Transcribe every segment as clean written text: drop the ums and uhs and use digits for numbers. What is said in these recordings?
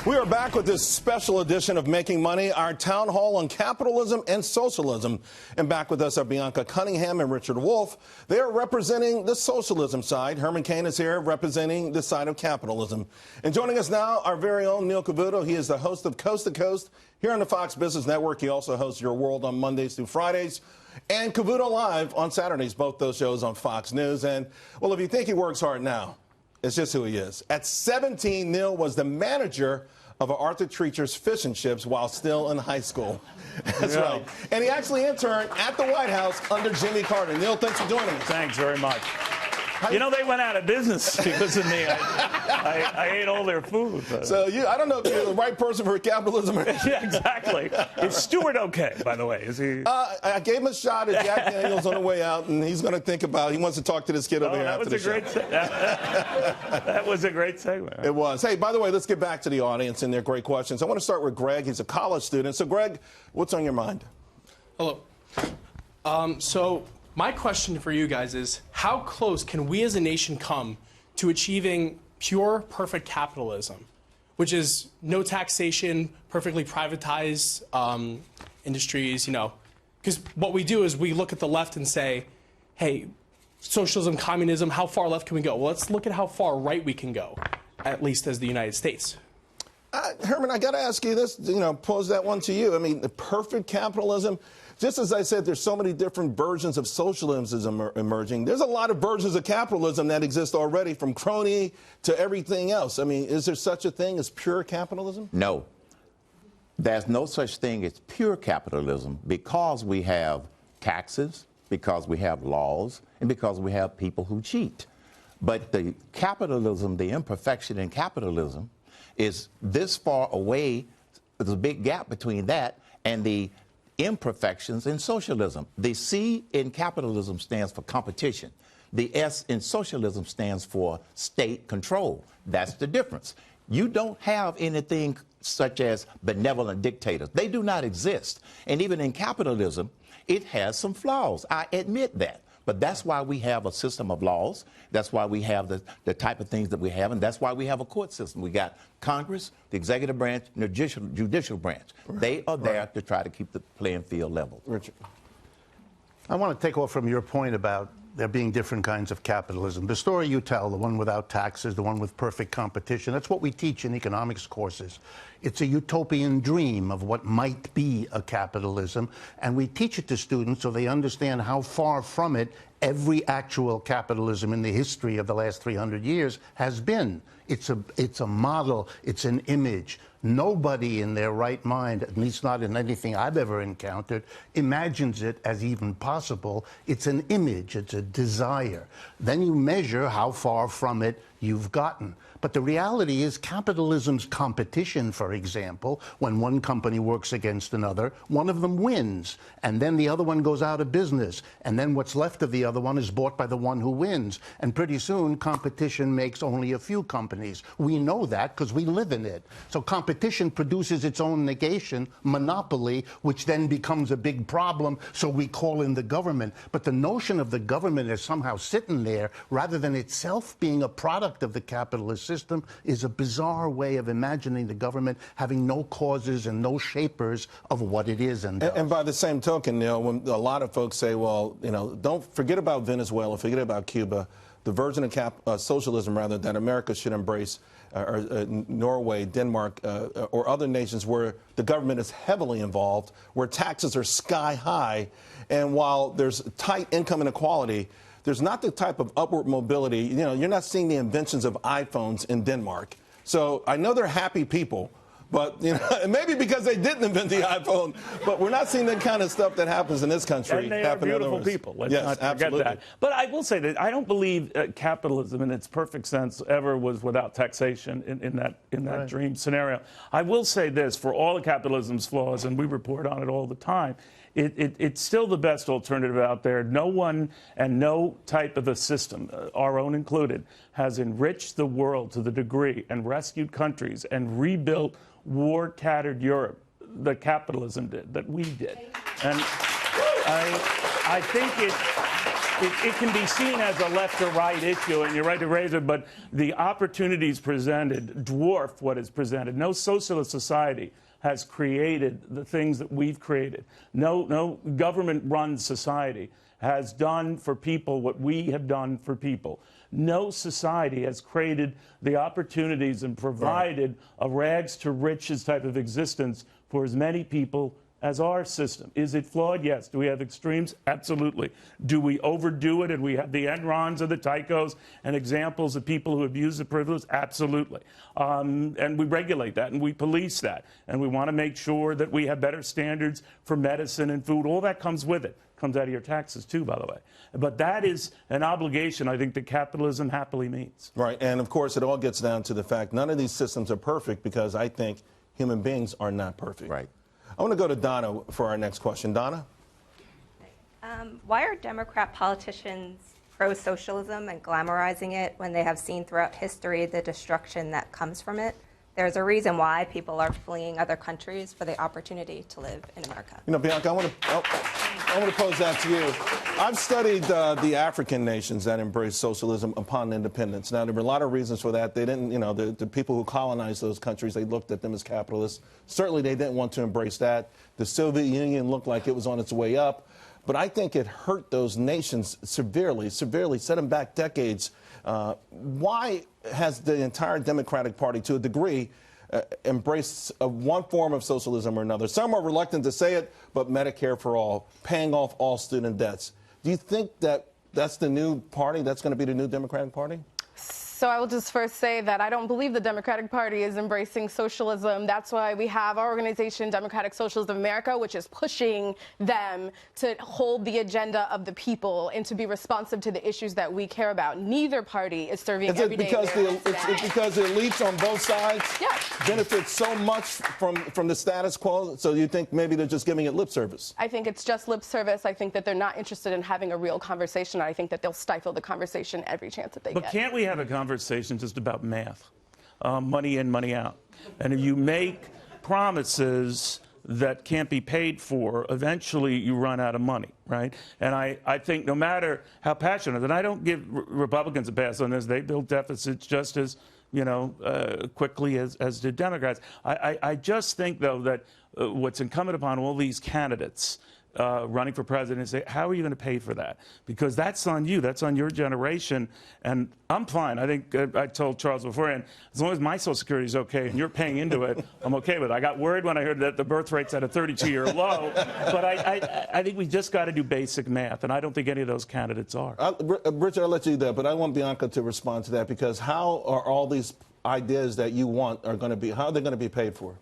We are back with this special edition of Making Money, our town hall on capitalism and socialism. And back with us are Bianca Cunningham and Richard Wolff. They are representing the socialism side. Herman Cain is here representing the side of capitalism. And joining us now, our very own Neil Cavuto. He is the host of Coast to Coast here on the Fox Business Network. He also hosts Your World on Mondays through Fridays and Cavuto Live on Saturdays, both those shows on Fox News. And, well, if you think he works hard now, it's just who he is. At 17, Neil was the manager of Arthur Treacher's fish and chips while still in high school. That's right. And he actually interned at the White House under Jimmy Carter. Neil, thanks for joining us. Thanks very much. You know, they went out of business because of me. I ate all their food. So I don't know if you're the right person for capitalism. Yeah, exactly. Is Stewart okay, by the way? Is he? I gave him a shot at Jack Daniels on the way out, and he's going to think about it. He wants to talk to this kid over here after the show. That was a great segment. It was. Hey, by the way, let's get back to the audience and their great questions. I want to start with Greg. He's a college student. So, Greg, what's on your mind? Hello. My question for you guys is, how close can we as a nation come to achieving pure, perfect capitalism, which is no taxation, perfectly privatized industries, you know? Because what we do is we look at the left and say, hey, socialism, communism, how far left can we go? Well, let's look at how far right we can go, at least as the United States. Herman, I got to ask you this, pose that one to you. I mean, the perfect capitalism, just as I said, there's so many different versions of socialism emerging. There's a lot of versions of capitalism that exist already, from crony to everything else. I mean, is there such a thing as pure capitalism? No. There's no such thing as pure capitalism because we have taxes, because we have laws, and because we have people who cheat. But the capitalism, the imperfection in capitalism, is this far away. There's a big gap between that and the imperfections in socialism. The C in capitalism stands for competition. The S in socialism stands for state control. That's the difference. You don't have anything such as benevolent dictators. They do not exist. And even in capitalism, it has some flaws. I admit that. But that's why we have a system of laws. That's why we have the type of things that we have, and that's why we have a court system. We got Congress, the executive branch, and the judicial branch. Right. They are there to try to keep the playing field level. Richard. I want to take off from your point about there being different kinds of capitalism. The story you tell, the one without taxes, the one with perfect competition, that's what we teach in economics courses. It's a utopian dream of what might be a capitalism, and we teach it to students so they understand how far from it every actual capitalism in the history of the last 300 years has been. It's a model, it's an image. Nobody in their right mind, at least not in anything I've ever encountered, imagines it as even possible. It's an image, it's a desire. Then you measure how far from it you've gotten. But the reality is capitalism's competition, for example, when one company works against another, one of them wins, and then the other one goes out of business, and then what's left of the other one is bought by the one who wins. And pretty soon, competition makes only a few companies. We know that because we live in it. So competition produces its own negation, monopoly, which then becomes a big problem, so we call in the government. But the notion of the government as somehow sitting there, rather than itself being a product of the capitalist system, is a bizarre way of imagining the government having no causes and no shapers of what it is and does. And by the same token, Neil, when a lot of folks say, well, don't forget about Venezuela, forget about Cuba, the version of socialism, rather, that America should embrace, Norway, Denmark, or other nations where the government is heavily involved, where taxes are sky high, and while there's tight income inequality, there's not the type of upward mobility. You're not seeing the inventions of iPhones in Denmark. So I know they're happy people, but maybe because they didn't invent the iPhone, but we're not seeing that kind of stuff that happens in this country. And they are beautiful people. Let's not forget that. But I will say that I don't believe capitalism in its perfect sense ever was without taxation in that dream scenario. I will say this, for all of capitalism's flaws, and we report on it all the time, it's still the best alternative out there. No one and no type of a system, our own included, has enriched the world to the degree and rescued countries and rebuilt war-tattered Europe that capitalism did, that we did. And I think it can be seen as a left or right issue, and you're right to raise it, but the opportunities presented dwarf what is presented. No socialist society has created the things that we've created. No government-run society has done for people what we have done for people. No society has created the opportunities and provided a rags to riches type of existence for as many people as our system. Is it flawed? Yes. Do we have extremes? Absolutely. Do we overdo it and we have the Enrons or the Tycos and examples of people who abuse the privilege? Absolutely. And we regulate that and we police that. And we want to make sure that we have better standards for medicine and food. All that comes with it. Comes out of your taxes too, by the way. But that is an obligation, I think, that capitalism happily meets. Right. And of course, it all gets down to the fact none of these systems are perfect because I think human beings are not perfect. Right. I want to go to Donna for our next question. Donna? Why are Democrat politicians pro-socialism and glamorizing it when they have seen throughout history the destruction that comes from it? There's a reason why people are fleeing other countries for the opportunity to live in America. You know, Bianca, I want to pose that to you. I've studied the African nations that embraced socialism upon independence. Now, there were a lot of reasons for that. They didn't, you know, the people who colonized those countries, they looked at them as capitalists. Certainly, they didn't want to embrace that. The Soviet Union looked like it was on its way up. But I think it hurt those nations severely, set them back decades. Why has the entire Democratic Party, to a degree, embraced one form of socialism or another? Some are reluctant to say it, but Medicare for all, paying off all student debts. Do you think that that's the new party? That's going to be the new Democratic Party? So I will just first say that I don't believe the Democratic Party is embracing socialism. That's why we have our organization, Democratic Socialists of America, which is pushing them to hold the agenda of the people and to be responsive to the issues that we care about. Neither party is serving everyday Americans. It's because the elites on both sides benefit so much from the status quo, so you think maybe they're just giving it lip service? I think it's just lip service. I think that they're not interested in having a real conversation. I think that they'll stifle the conversation every chance that they get. But can't we have a conversation just about math, money in, money out? And if you make promises that can't be paid for, eventually you run out of money, right? And I think no matter how passionate, and I don't give Republicans a pass on this, they build deficits just as, you know, quickly as did Democrats. I just think, though, that what's incumbent upon all these candidates running for president, say, how are you going to pay for that? Because that's on you. That's on your generation. And I'm fine. I think I told Charles beforehand, as long as my Social Security is okay and you're paying into it, I'm okay with it. I got worried when I heard that the birth rate's at a 32-year low. But I think we just got to do basic math, and I don't think any of those candidates are. Richard, I'll let you do that, but I want Bianca to respond to that, because how are all these ideas that you want are going to be, how are they going to be paid for?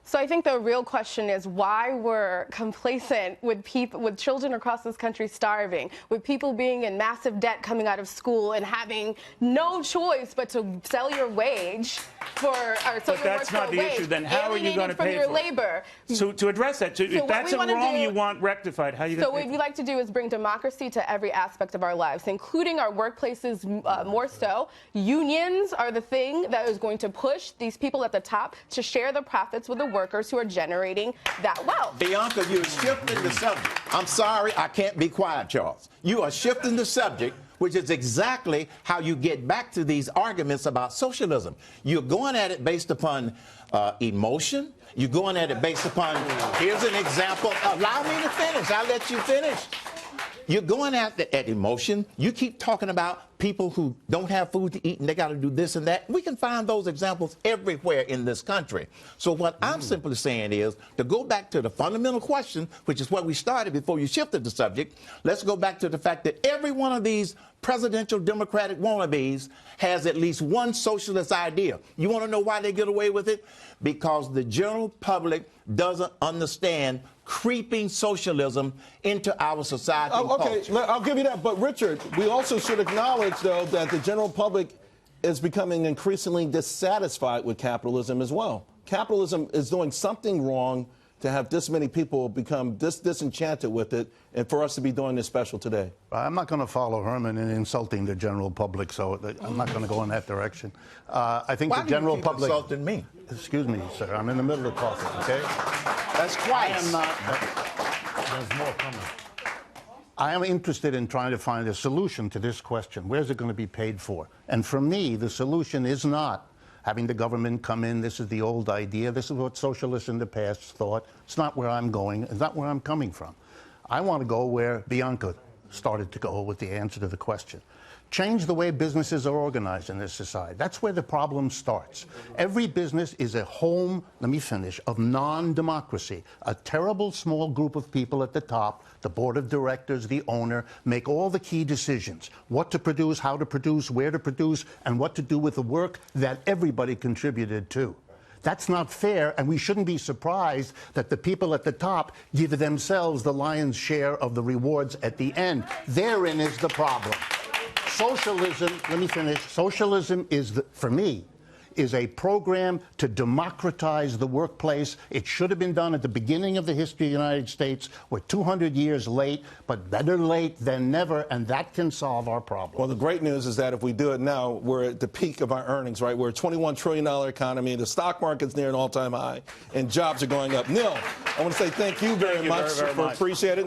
So I think the real question is why we're complacent with people, with children across this country starving, with people being in massive debt coming out of school and having no choice but to sell your wage for, or sell your work for a wage. But that's not the issue. Then how are you going to pay for labor? So to address that, if that's a wrong you want rectified, how are you going to pay for it? So what we'd like to do is bring democracy to every aspect of our lives, including our workplaces more so. Unions are the thing that is going to push these people at the top to share the profits with the workers who are generating that wealth. Bianca, you're shifting the subject. I'm sorry, I can't be quiet, Charles. You are shifting the subject, which is exactly how you get back to these arguments about socialism. You're going at it based upon emotion. You're going at it based upon, here's an example. Allow me to finish. I'll let you finish. You're going at emotion. You keep talking about people who don't have food to eat and they got to do this and that. We can find those examples everywhere in this country. So what I'm simply saying is to go back to the fundamental question, which is where we started before you shifted the subject. Let's go back to the fact that every one of these presidential Democratic wannabes has at least one socialist idea. You want to know why they get away with it? Because the general public doesn't understand creeping socialism into our society and okay, culture. I'll give you that. But, Richard, we also should acknowledge, though, that the general public is becoming increasingly dissatisfied with capitalism as well. Capitalism is doing something wrong to have this many people become disenchanted with it, and for us to be doing this special today. I'm not going to follow Herman in insulting the general public, so I'm not going to go in that direction. I think the general public. Why do you keep insulting me? Excuse me, sir. I'm in the middle of talking. Okay. That's twice. I am not. There's more coming. I am interested in trying to find a solution to this question. Where's it going to be paid for? And for me, the solution is not having the government come in. This is the old idea. This is what socialists in the past thought. It's not where I'm going. It's not where I'm coming from. I want to go where Bianca started to go with the answer to the question. Change the way businesses are organized in this society. That's where the problem starts. Every business is a home, let me finish, of non-democracy. A terrible small group of people at the top, the board of directors, the owner, make all the key decisions. What to produce, how to produce, where to produce, and what to do with the work that everybody contributed to. That's not fair, and we shouldn't be surprised that the people at the top give themselves the lion's share of the rewards at the end. Therein is the problem. Socialism, let me finish. Socialism is, for me, is a program to democratize the workplace. It should have been done at the beginning of the history of the United States. We're 200 years late, but better late than never, and that can solve our problem. Well, the great news is that if we do it now, we're at the peak of our earnings, right? We're a $21 trillion economy. The stock market's near an all-time high, and jobs are going up. Neil, I want to say thank you very much. Very much. Appreciate it.